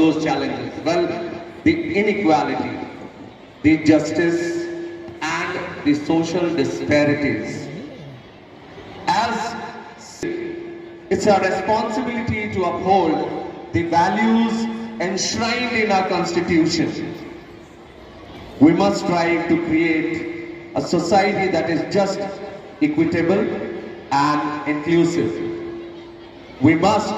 those challenges? Well, the inequality, the justice, and the social disparities. As it's our responsibility to uphold the values enshrined in our Constitution. We must strive to create a society that is just, equitable, and inclusive. We must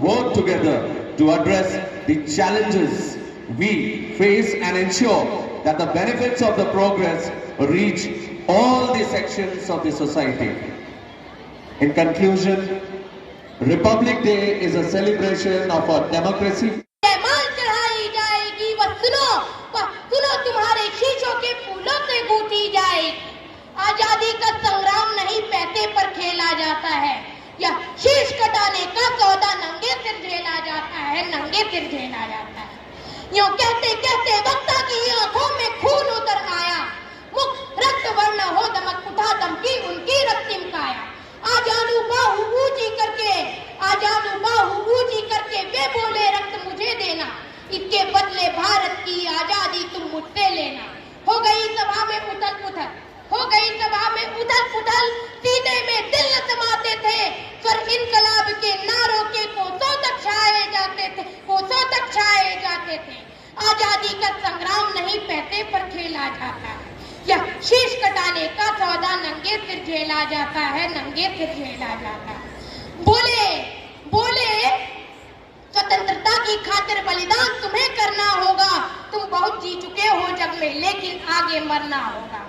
work together to address the challenges we face and ensure that the benefits of the progress reach all the sections of the society. In conclusion, Republic Day is a celebration of our democracy. आजादी का संग्राम नहीं पैसे पर खेला जाता है, या शीश कटाने का सौदा नंगे सिर झेला जाता है, नंगे सिर झेला जाता है। यूं कहते कहते वक्ता की आंखों में खून उतर आया, मुख रक्त वर्ण हो दमक उठा दमकी उनकी रक्तिम काया। आजादू बाहु ऊंची करके, आजादू बाहु ऊंची करके वे बोले रक्त मुझे देना, इसके बदले भारत की आजादी तुम मुझसे लेना। हो गई सभा में उथल पुथल, हो गई सभा में उथल पुथल, सीने में दिल समाते थे, स्वर इनकलाब के नारों के कोसों तक छाए जाते थे, कोसों तक छाए जाते थे। आजादी का संग्राम नहीं पैसे पर खेला जाता है, या शीश कटाने का सौदा नंगे सिर झेला जाता है, नंगे सिर झेला जाता है। बोले बोले स्वतंत्रता की खातिर बलिदान तुम्हें करना होगा, तुम बहुत जी चुके हो जग में लेकिन आगे मरना होगा।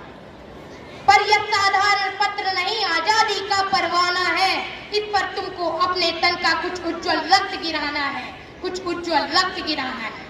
पर यह साधारण पत्र नहीं आजादी का परवाना है, इस पर तुमको अपने तन का कुछ उज्जवल रक्त गिराना है, कुछ उज्जवल रक्त गिराना है।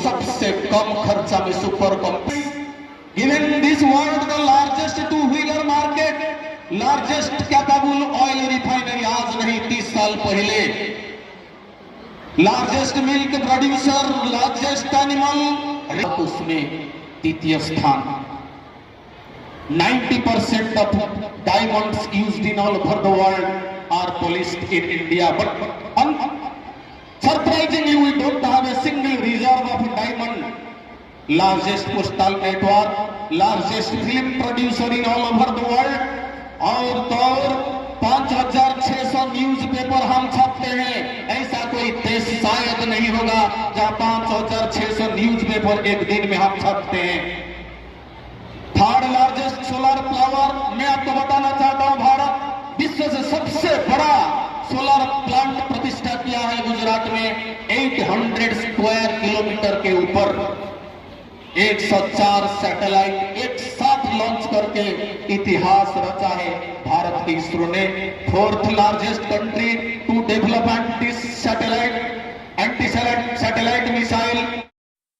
सबसे कम खर्चा में super company in this world the largest two wheeler market, largest capable oil refinery आज नहीं 30 साल पहले, largest milk producer, largest animal, उसमें 3य स्थान। 90% of diamonds used in all over the world are policed in India. But surprisingly, we don't have a single reserve of diamond. Largest postal network, largest film producer in all over the world. और तो 5,600 newspaper हम छापते हैं. ऐसा कोई देश शायद नहीं होगा जहां 5,600 न्यूज़पेपर एक दिन में हम छापते हैं. थर्ड लार्जेस्ट सोलर पावर, मैं आपको बताना चाहता हूं, भारत विश्व से सबसे बड़ा सोलर प्लांट प्रतिष्ठा किया है गुजरात में. 800 स्क्वायर किलोमीटर के ऊपर 104 सैटेलाइट एक साथ लॉन्च करके इतिहास रचा है भारत की इसरो ने. Fourth largest country to develop anti satellite missile.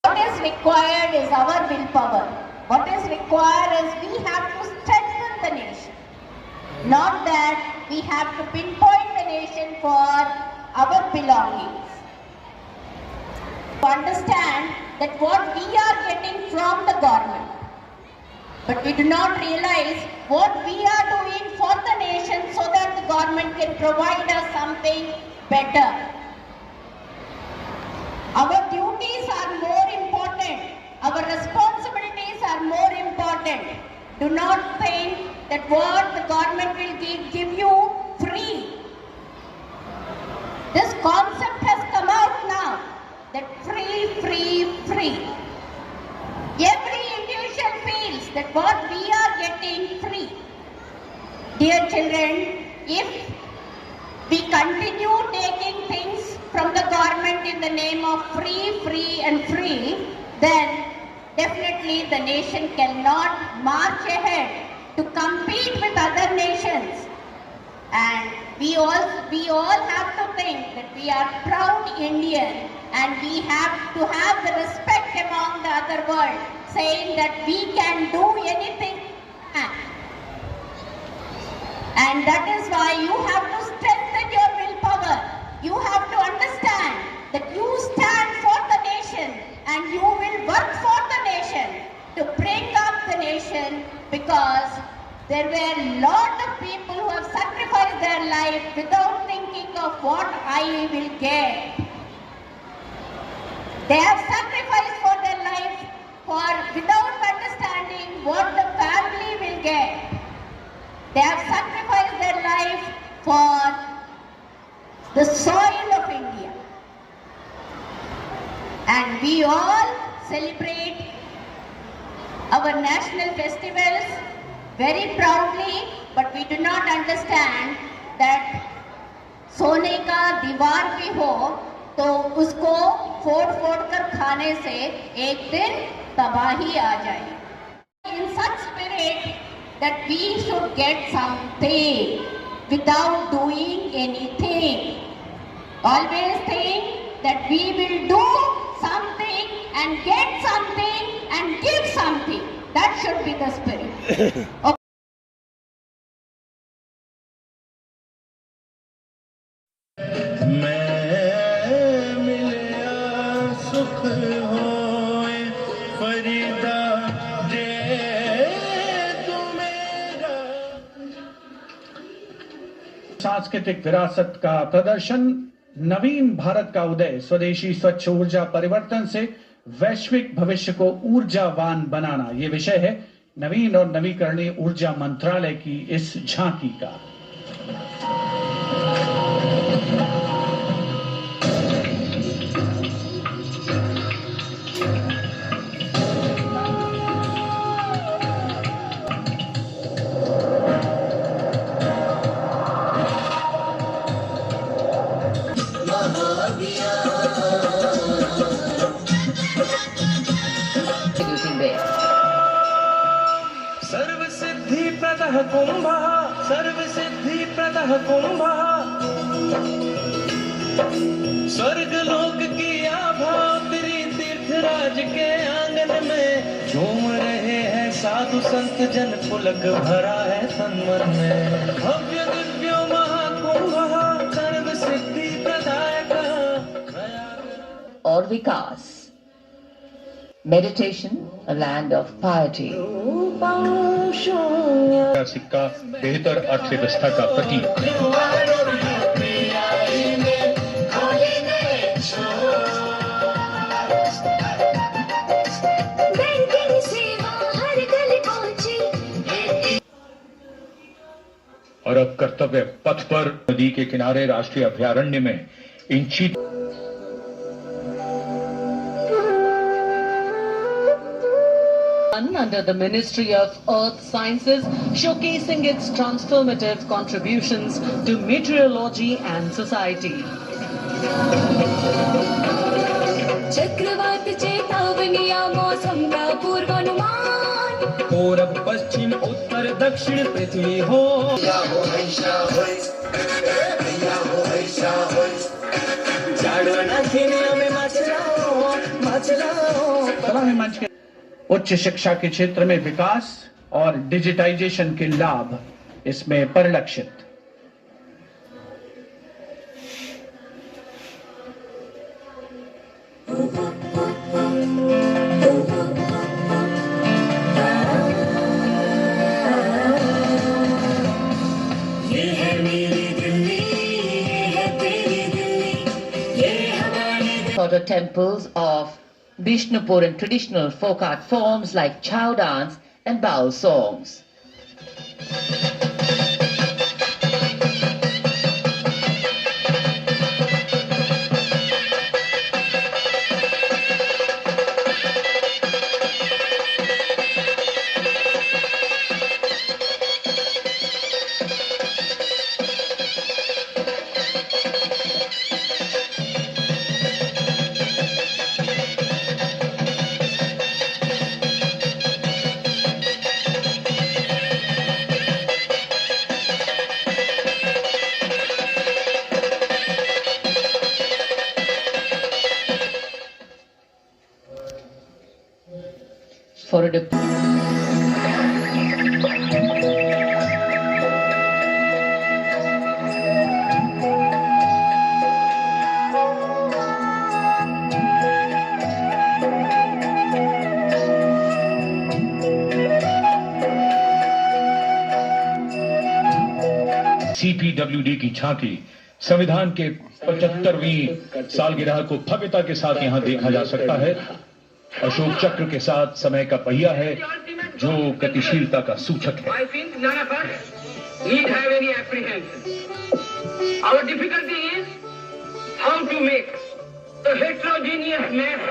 What is required is our willpower. What is required is we have to strengthen the nation. Not that we have to pinpoint the nation for our belongings. To understand that what we are getting from the government, but we do not realize what we are doing for the nation so that the government can provide us something better. Our duties are more important. Our responsibilities are more important. Do not think that what the government will give you free. This concept has come out now that free. Every individual feels that what we are getting free. Dear children, if we continue taking things from the government in the name of free, then definitely the nation cannot march ahead to compete with other nations. And we all have to think that we are proud Indian and we have to have the respect among the other world, saying that we can do anything. And that is why you have to strengthen your willpower. You have to understand that you stand for the nation and you will work for the nation to bring up the nation, because there were a lot of people who have sacrificed their life without thinking of what I will get. They have sacrificed for their life without understanding what the family will get. They have sacrificed their life for the soil of India. And we all celebrate our national festivals very proudly, but we do not understand that सोने का दीवार भी हो तो उसको फोड़ कर खाने से एक दिन तबाही आ जाए. In such spirit that we should get something without doing anything. Always think that we will do something and get something and give something. That should be the spirit. Okay. सांस्कृतिक विरासत का प्रदर्शन, नवीन भारत का उदय, स्वदेशी स्वच्छ ऊर्जा परिवर्तन से वैश्विक भविष्य को ऊर्जावान बनाना, ये विषय है नवीन और नवीकरणीय ऊर्जा मंत्रालय की इस झांकी का. सर्वसिद्धिप्रदः कुंभः स्वर्ग लोक की आभा तेरी तीर्थराज के आंगन में झूम रहे हैं साधु संत जन, पुलक भरा है तन मन में. भव्य दिव्यो महाकुंभः सर्वसिद्धिप्रदायकः. और विकास, meditation, a land of piety. सिक्का बेहतर अर्थव्यवस्था का प्रतीक। और अब कर्तव्य पथ पर नदी के किनारे राष्ट्रीय अभयारण्य में इंची under the Ministry of Earth Sciences, showcasing its transformative contributions to meteorology and society. चक्रवात चेतावनियां मौसम का पूर्वानुमान पूरब पश्चिम उत्तर दक्षिण पृथ्वी हो सलामी मंच के उच्च शिक्षा के क्षेत्र में विकास और डिजिटाइजेशन के लाभ इसमें परिलक्षित। For the temples of Bishnupur and traditional folk art forms like chow dance and baul songs. For a CPWD की झांकी संविधान के 75वीं सालगिरह को भव्यता के साथ यहाँ देखा जा सकता है। अशोक चक्र के साथ समय का पहिया है जो गतिशीलता का सूचक है। I think none of us need have any apprehension. Our difficulty is how to make the heterogeneous mess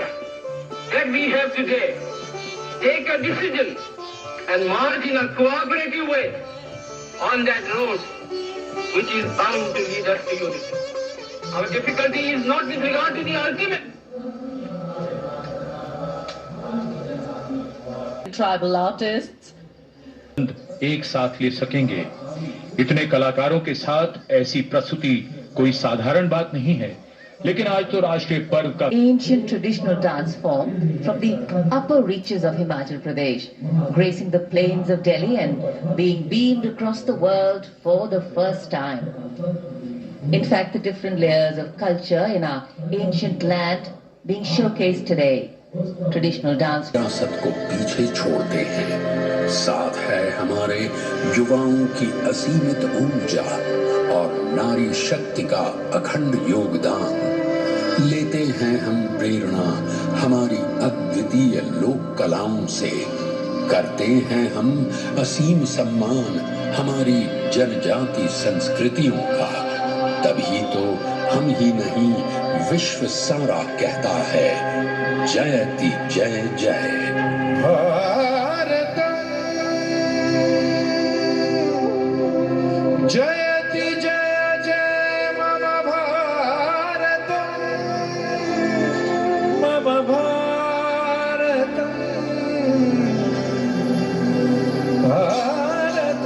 that we have today take a decision and march in a cooperative way on that road which is bound to lead us to unity. Our difficulty is not with regard to the ultimate. Tribal artists एक साथ ले सकेंगे। इतने कलाकारों के साथ ऐसी प्रस्तुति कोई साधारण बात नहीं है, लेकिन आज तो राष्ट्रीय पर्व का ancient traditional dance form from the upper reaches of Himachal Pradesh, gracing the plains of Delhi and being beamed across the world for the first time. In fact, the different layers of culture in our ancient land being showcased today. Traditional dance. विरासत को पीछे छोड़ते हैं, साथ है हमारे युवाओं की असीमित ऊर्जा और नारी शक्ति का अखंड योगदान। लेते हैं हम प्रेरणा हमारी अद्वितीय लोक कलाओं से, करते हैं हम असीम सम्मान हमारी जनजाति संस्कृतियों का। तभी तो हम ही नहीं विश्व सारा कहता है जयति जय जय। भारत जयति जय जय मम भारत मम भारत भारत।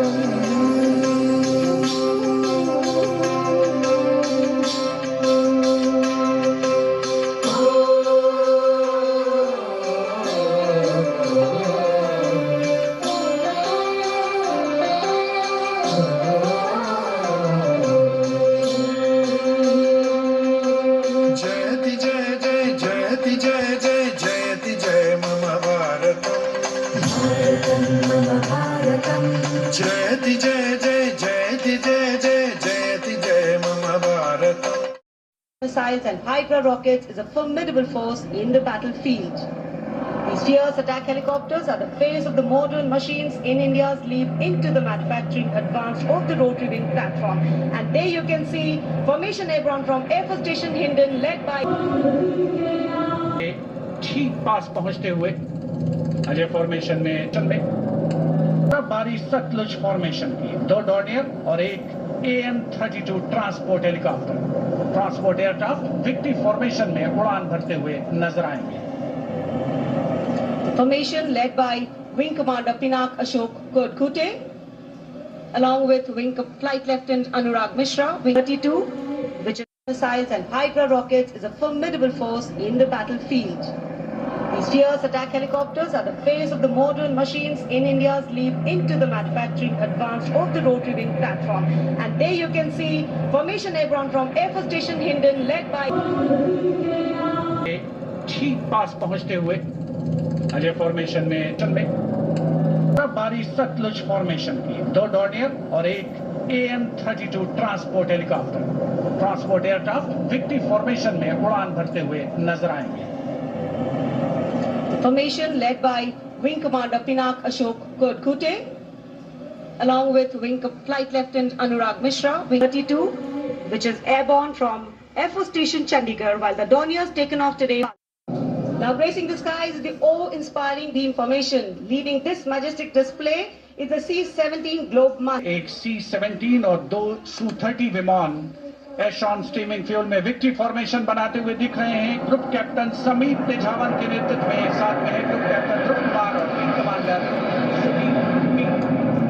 जयति जय जय जयति जय जय जयति जय मम Bharatam. Missiles and Hydra rockets is a formidable force in the battlefield. These fierce attack helicopters are the face of the modern machines in India's leap into the manufacturing advance of the rotary wing platform. And there you can see Formation Airborne from Air Force Station Hindon led by... ठीक पास पहुंचते हुए Ajay formation में बारी Sutlej formation की 2 Dornier और एक AM-32 transport helicopter transport aircraft victory formation में उड़ान भरते हुए नजर आएंगे. Formation led by Wing Commander Pinak Ashok Kodkute along with Flight Lieutenant Anurag Mishra. Wing 32, which is missiles and Hydra rockets, is a formidable force in the battlefield. These fierce attack helicopters are the face of the modern machines in India's leap into the manufacturing advance of the rotary wing platform. And there you can see Formation Airborne from Air Force Station Hindon led by... ठीक पास पहुंचते हुए Ajay formation में बारी Sutlej formation की 2 Dornier और एक AM-32 transport helicopter transport aircraft victory formation में उड़ान भरते हुए नजर आएंगे. Formation led by Wing Commander Pinak Ashok Kodkute along with Flight Lieutenant Anurag Mishra. Wing 32, which is airborne from Air Force Station Chandigarh, while the Dorniers taken off today. Now gracing the skies is the awe-inspiring beam formation. Leading this majestic display is the C-17 Globe Master. एक C-17 और 2 Su-30 विमान एशॉन steaming fuel में victory formation बनाते हुए दिख रहे हैं. Group captain समीप तेजावन के नेतृत्व में साथ में है ग्रुप कैप्टन ध्रुव कुमार और wing commander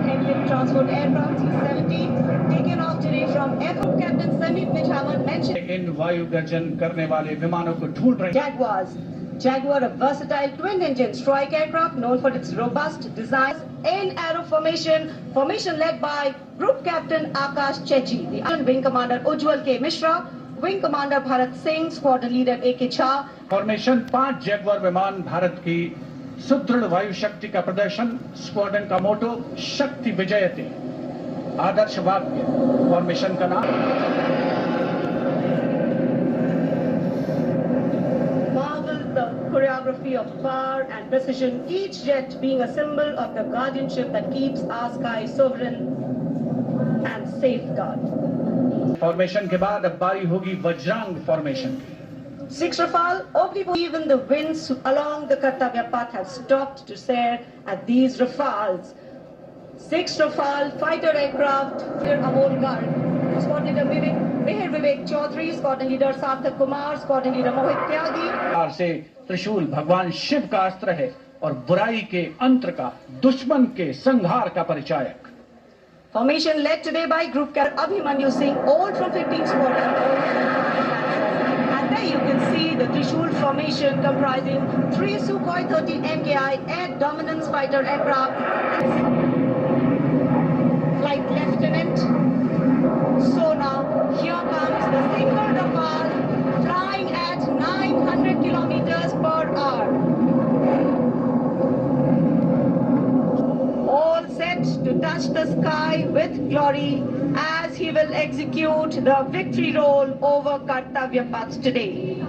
Heavy transport aircraft C-17 taken off today from Air Force Captain Sameep Tejawan mentioned. इन वायु गर्जन करने वाले विमानों को ढूंढ रहे हैं. Jaguar, a versatile twin-engine strike aircraft known for its robust design and aero formation led by Group Captain Akash Chechi, the Wing Commander Ujjwal K. Mishra, Wing Commander Bharat Singh, Squadron Leader A.K. Jha. Formation 5 Jaguar विमान भारत की सुदृढ़ वायु शक्ति का प्रदर्शन. Squadron का मोटो शक्ति विजयते, आदर्श वाक्य फॉर्मेशन का नाम. The choreography of power and precision, each jet being a symbol of the guardianship that keeps our sky sovereign and safeguard. Formation के बाद अब बारी होगी Vajrang formation. 6 Rafale, even the winds along the Kartavya path have stopped to stare at these Rafales. 6 Rafale fighter aircraft, Amol Garg, Squadron Leader Meher Vivek Chaudhary, Squadron Leader Sarthak Kumar, Squadron Leader Mohit Tyagi. से त्रिशूल भगवान शिव का अस्त्र है और बुराई के अंतर का, दुश्मन के संहार का परिचायक. Formation led today by Group Captain Abhimanyu Singh, all from 15th Squadron. And there you can see the Trishul formation comprising 3 Sukhoi 30 MKI air dominance fighter aircraft. Flight Lieutenant. So now, here comes the single Rafale flying at 900 kilometers per hour. All set to touch the sky with glory as he will execute the victory roll over Kartavya Path today.